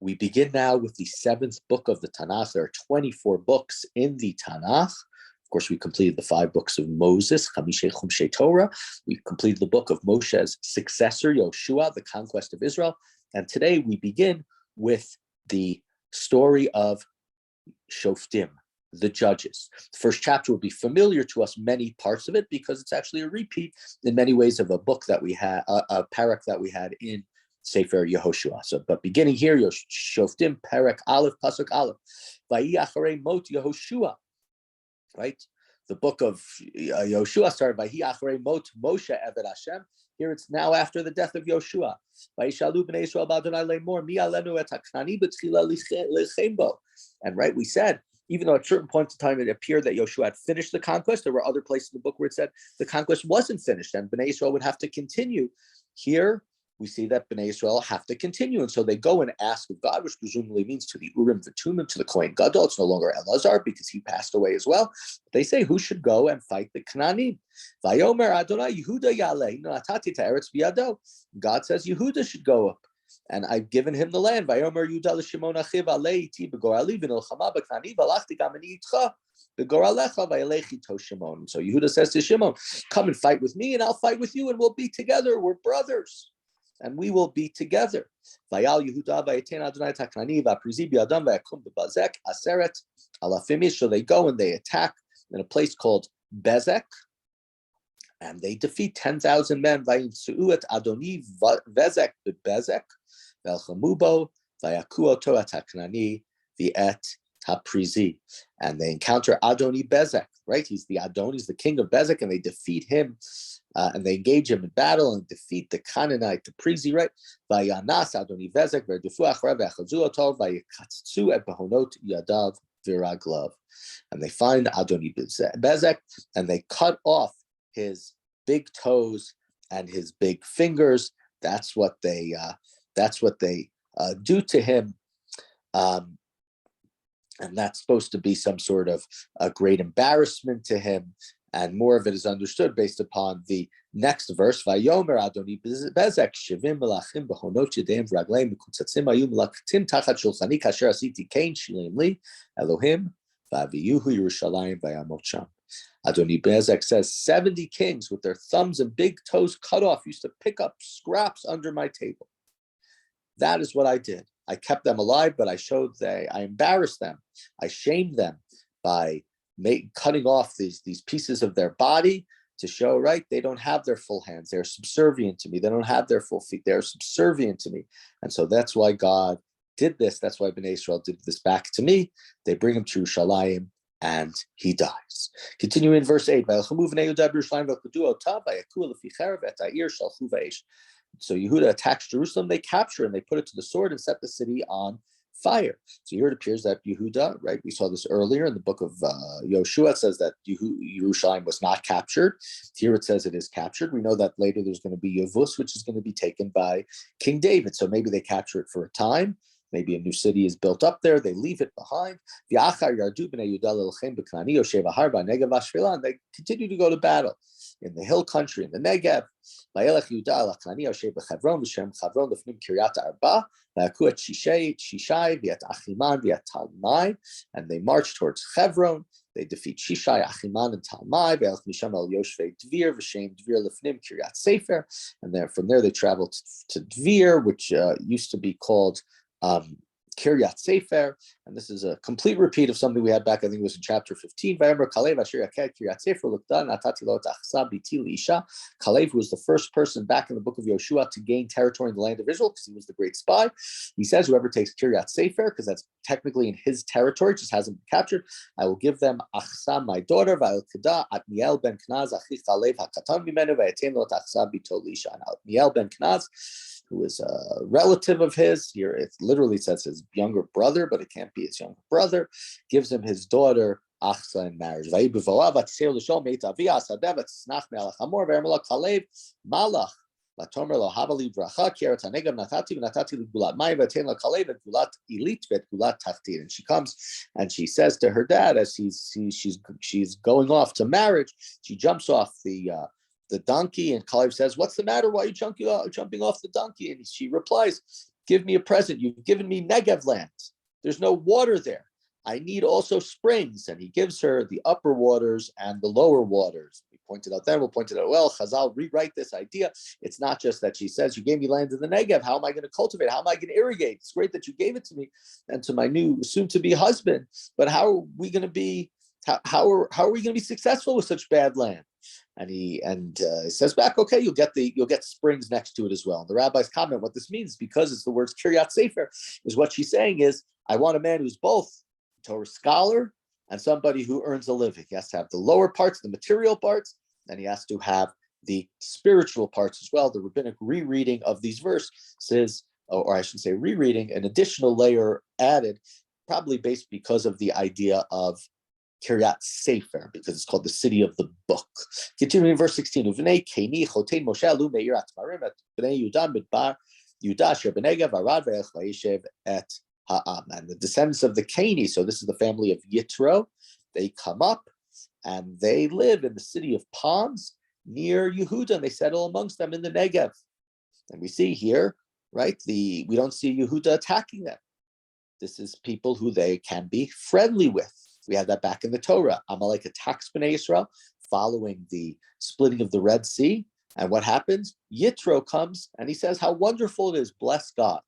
We begin now with the 7th book of the Tanach. There are 24 books in the Tanach. Of course, we completed the 5 books of Moses, Chamishei Chumshei Torah. We completed the book of Moshe's successor, Yoshua, the conquest of Israel. And today we begin with the story of Shoftim, the judges. The first chapter will be familiar to us, many parts of it, because it's actually a repeat in many ways of a book that we had, a parak that we had in Sefer Yehoshua. So, but beginning here, Shoftim, parak Aleph, pasuk Aleph, Vayi acharei mot Yehoshua, right? The book of Yehoshua started by Vayi acharei mot Moshe Eved Hashem. Here it's now after the death of Yoshua. And right, we said, even though at certain points in time it appeared that Yoshua had finished the conquest, there were other places in the book where it said the conquest wasn't finished and Bnei Israel would have to continue. Here we see that Bnei Israel have to continue. And so they go and ask of God, which presumably means to the Urim V'Tumim, to the Kohen Gadol. It's no longer Elazar because he passed away as well. They say, who should go and fight the Canaanim? Vayomer Adonai Yehuda Yaleh, Atati Ta'eretz B'Yado. God says Yehuda should go up. And I've given him the land. Vayomer Yehuda l'Shimon achiv alei iti b'gorali v'nilchama b'Kananim v'alachti gam ani itcha b'goralecha v'yalech ito Shimon. So Yehuda says to Shimon, come and fight with me and I'll fight with you and we'll be together. We're brothers. And we will be together. Vayal Yehuda v'yaten Adonai taknani v'aprizi b'yadam v'yakum b'bazek aseret alafimish. So they go and they attack in a place called Bezek, and they defeat 10,000 men. Vayinsu'u et Adoni Vezek b'Bezek v'elchamubo v'yakuoto ataknani v'et haprizi. And they encounter Adoni Bezek, right? He's the Adon, he's the king of Bezek, and they defeat him. And they engage him in battle and defeat the Canaanite, the Prizi, right? Vayanas Adoni Vezek v'erdufu acharav v'achazu oto v'yikatzutzu et behonot yadav v'raglav. And they find Adoni Bezek and they cut off his big toes and his big fingers. That's what they do to him. And that's supposed to be some sort of a great embarrassment to him. And more of it is understood based upon the next verse. Vayomer Adoni Bezek shivim melachim b'chonot yedeim v'ragleim mekutzatzim hayu melachtim tachat shulchani kasher asiti kain shilim li Elohim v'aviyuhu Yerushalayim v'yamot sham. Adoni Bezek says 70 kings with their thumbs and big toes cut off used to pick up scraps under my table. That is what I did. I kept them alive, but I embarrassed them. I shamed them by cutting off these pieces of their body to show, right, they don't have their full hands. They're subservient to me. They don't have their full feet. They're subservient to me. And so that's why God did this. That's why Bnei Israel did this back to me. They bring him to Yerushalayim and he dies. Continuing in verse 8. So Yehuda attacks Jerusalem. They capture and they put it to the sword and set the city on fire. So here it appears that Yehuda, right? We saw this earlier in the book of Yoshua. It says that Yerushalayim was not captured. Here it says it is captured. We know that later there's going to be Yevus, which is going to be taken by King David. So maybe they capture it for a time. Maybe a new city is built up there. They leave it behind. And they continue to go to battle in the hill country, in the Negev. And they march towards Hebron. They defeat Shishai, Achiman, and Talmai. And then from there they travel to Dvir, which used to be called Kiryat Sefer, and this is a complete repeat of something we had back, I think it was in chapter 15. Kalev was the first person back in the book of Yoshua to gain territory in the land of Israel because he was the great spy. He says, whoever takes Kiryat Sefer, because that's technically in his territory, just hasn't been captured, I will give them Achsa, my daughter, Atniel ben Knaz, Achi Kalev hakatan mimenu, v'yatem lot Achsa bito Lisha. And Atniel ben Knaz, who is a relative of his, here it literally says his younger brother, but it can't be his younger brother, gives him his daughter Achsa in marriage. And she comes and she says to her dad, as she's going off to marriage, she jumps off the donkey, and Kalev says, "What's the matter? Why are you jumping off the donkey?" And she replies, give me a present. You've given me Negev land. There's no water there. I need also springs. And he gives her the upper waters and the lower waters. We pointed out then, we'll point it out, well, Chazal rewrite this idea. It's not just that she says, you gave me land in the Negev. How am I going to cultivate? How am I going to irrigate? It's great that you gave it to me and to my new soon-to-be husband. But how are we going to be, how are we going to be successful with such bad land? And he says back, okay, you'll get springs next to it as well. And the rabbis comment what this means, because it's the words Kiryat Sefer, is what she's saying is, I want a man who's both a Torah scholar and somebody who earns a living. He has to have the lower parts, the material parts, and he has to have the spiritual parts as well. The rabbinic rereading of these verses, or I should say rereading, an additional layer added, probably based because of the idea of Kiryat Sefer, because it's called the city of the book. Continuing verse 16, Uvnei Keni Chotein Moshe Alu Meir Atmarim et Bnei Yudan Midbar Yudah Asher B'Negev Arad Ve'ech Vayishev et Ha'am. And the descendants of the Keni, so this is the family of Yitro, they come up and they live in the city of palms near Yehuda, and they settle amongst them in the Negev. And we see here, right, we don't see Yehuda attacking them. This is people who they can be friendly with. We have that back in the Torah. Amalek attacks Bnei Yisrael following the splitting of the Red Sea. And what happens? Yitro comes and he says how wonderful it is, bless God.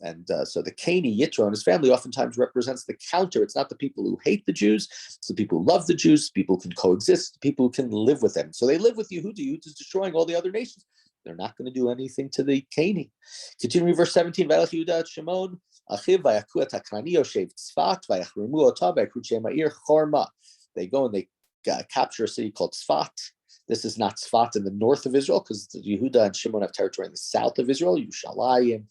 And so the Keni, Yitro, and his family oftentimes represents the counter. It's not the people who hate the Jews. It's the people who love the Jews, people who can coexist, people who can live with them. So they live with Yehuda. Yehuda is destroying all the other nations. They're not going to do anything to the Keni. Continuing verse 17, Vayelech Yehuda et Shimon, Achiv vayaku et Hakrani Yoshev Tzfat, vayachrimu ota vayakru Shem Ha'ir Chorma. They go and they capture a city called Tzfat. This is not Tzfat in the north of Israel, because Yehuda and Shimon have territory in the south of Israel, Yerushalayim,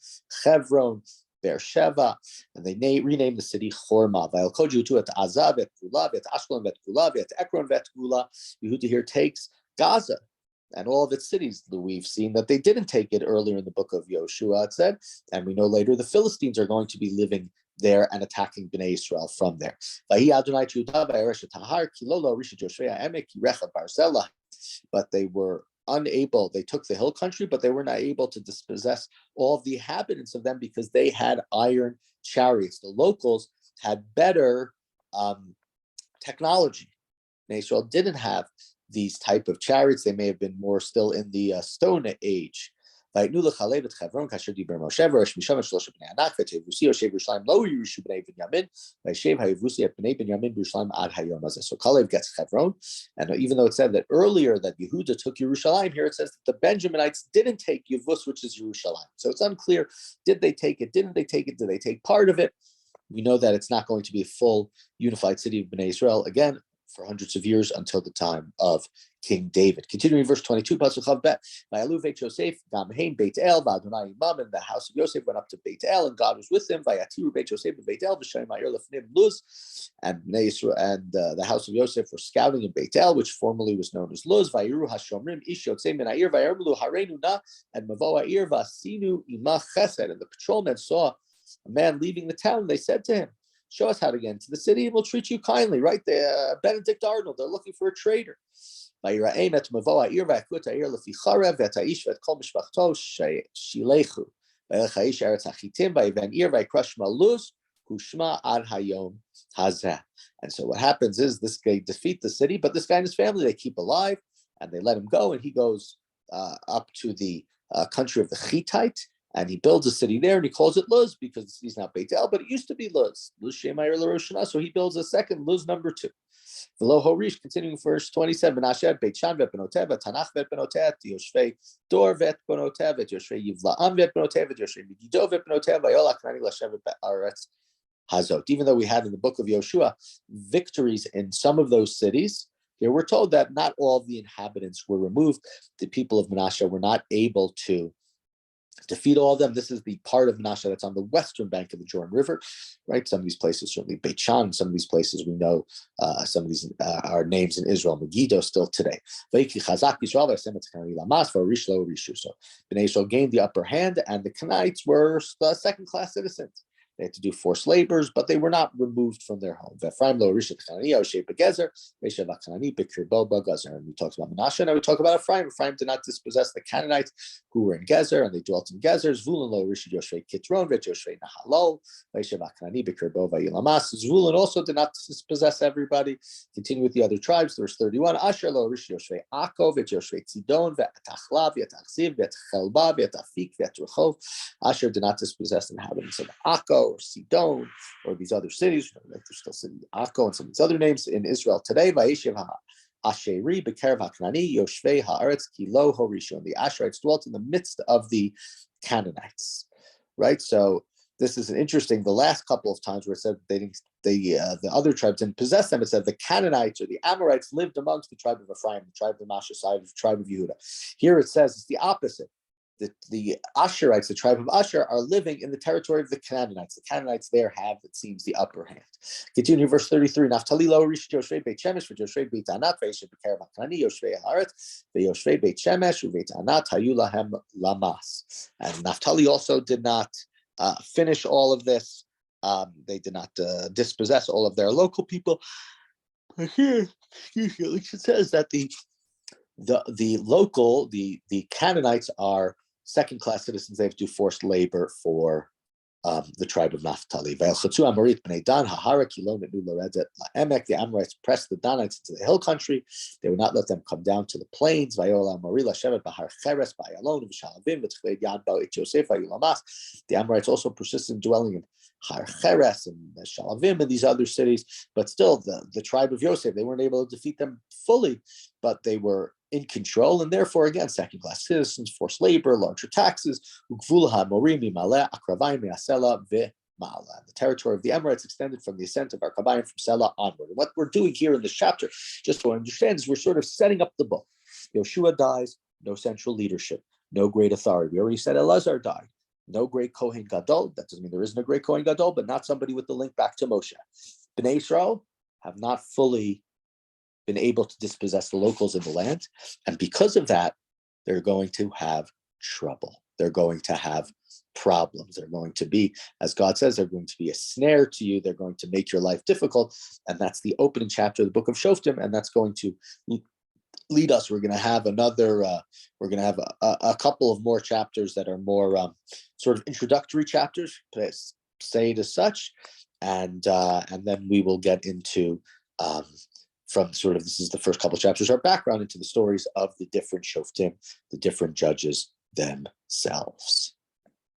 Hebron, Beersheba, and they rename the city Chorma. Vayelkoju et Azab et Gula, et Ashkelon et Gula, et Ekron et Gula. Yehuda here takes Gaza and all of its cities. We've seen that they didn't take it earlier in the book of Yoshua, it said, and we know later the Philistines are going to be living there and attacking Bnei Israel from there. But they were unable, they took the hill country, but they were not able to dispossess all of the inhabitants of them because they had iron chariots. The locals had better technology. Bnei Israel didn't have these type of chariots. They may have been more still in the Stone Age. So Kalev gets Hebron, and even though it said that earlier that Yehuda took Yerushalayim, here it says that the Benjaminites didn't take Yevus, which is Yerushalayim. So it's unclear, did they take it, didn't they take it, did they take part of it? We know that it's not going to be a full unified city of Bnei Israel, again, for hundreds of years until the time of King David. Continuing verse 22, Pasuk Chav Bet, Vayalu Veit Yosef, Gamhein Beit El, V'Adonai Imam, and the house of Yosef went up to Beit El, and God was with him. Vayatiru Beit Yosef and Beit El, V'Shem Ma'ir Lefnim Luz, and the house of Yosef were scouting in Beit El, which formerly was known as Luz. Vayiru Hashomrim Ish Yotzei Min Ha'ir, Vayarmelu Hareinu Na, and Mavo Ha'ir V'Asinu Imach Chesed. And the patrolmen saw a man leaving the town. They said to him, show us how to get into the city and we'll treat you kindly, right? Benedict Arnold, they're looking for a traitor. And so what happens is this guy defeats the city, but this guy and his family, they keep alive and they let him go, and he goes up to the country of the Hittite, and he builds a city there, and he calls it Luz because he's not Beit El, but it used to be Luz. Luz Shemayir LaRoshana, so he builds a second Luz number 2. V'lo Horish, continuing verse 27, Asher Beit Shan vet benotev, Tanach vet benotev, Yoshvei Dor vet benotev, Yoshvei Yivlaam vet benotev, Yoshvei Megiddo vet benotev, Vayol HaKnani Lashem Ba'aretz Hazot. Even though we had in the book of Yoshua victories in some of those cities, here we're told that not all of the inhabitants were removed. The people of Manasseh were not able to defeat all of them. This is the part of Manasseh that's on the western bank of the Jordan River, right? Some of these places, certainly Beit Shan, some of these places we know, some of these are names in Israel, Megiddo still today. So Bnei Israel gained the upper hand, and the Canaanites were second-class citizens. They had to do forced labors, but they were not removed from their home. And we talked about Menashe, and we talk about Ephraim. Ephraim did not dispossess the Canaanites who were in Gezer, and they dwelt in Gezer. Zvulun also did not dispossess everybody. Continue with the other tribes. There was 31. Asher lo rishi Yoshvei Akov, et Yoshvei Tzidon, et Achla, et Achziv, et Chelba, et Afik, et Rechov. Asher did not dispossess the inhabitants of Akko or Sidon or these other cities. There's still city Akko and some of these other names in Israel today. Vayeshev Asheri Bekerev HaKanani Yoshvei Haaretz Kilo Horishon. The Asherites dwelt in the midst of the Canaanites. Right. So this is an interesting. The last couple of times where it said the other tribes didn't possess them, it said the Canaanites or the Amorites lived amongst the tribe of Ephraim, the tribe of Manasseh, the tribe of Yehuda. Here it says it's the opposite. The Asherites, the tribe of Asher, are living in the territory of the Canaanites. The Canaanites there have, it seems, the upper hand. Continue verse 33. Naftali lo rish Yoshvei Beit Shemesh v'Yoshvei Beit Anat v'Yeshev b'Kerev HaKanani Yoshvei Haaretz v'Yoshvei Beit Shemesh u'Beit Anat hayu lahem lamas. And Naphtali also did not finish all of this. They did not dispossess all of their local people. Here, it says that the Canaanites are second-class citizens. They have to do forced labor for the tribe of Naphtali. The Amorites pressed the Danites into the hill country. They would not let them come down to the plains. The Amorites also persisted in dwelling in Har Cheres and Shalavim and these other cities, but still the tribe of Yosef, they weren't able to defeat them fully, but they were in control, and therefore, again, second-class citizens, forced labor, larger taxes. The territory of the Amorites extended from the ascent of Arkabayim from Selah onward. And what we're doing here in this chapter, just to understand, is we're sort of setting up the book. Yoshua dies, no central leadership, no great authority. We already said Elazar died. No great Kohen Gadol. That doesn't mean there isn't a great Kohen Gadol, but not somebody with the link back to Moshe. Bnei Israel have not fully been able to dispossess the locals in the land. And because of that, they're going to have trouble. They're going to have problems. They're going to be, as God says, they're going to be a snare to you. They're going to make your life difficult. And that's the opening chapter of the book of Shoftim. And that's going to lead us. We're going to have a couple of more chapters that are more sort of introductory chapters, say it as such. And then we will get into from sort of, this is the first couple of chapters, our background into the stories of the different Shoftim, the different judges themselves.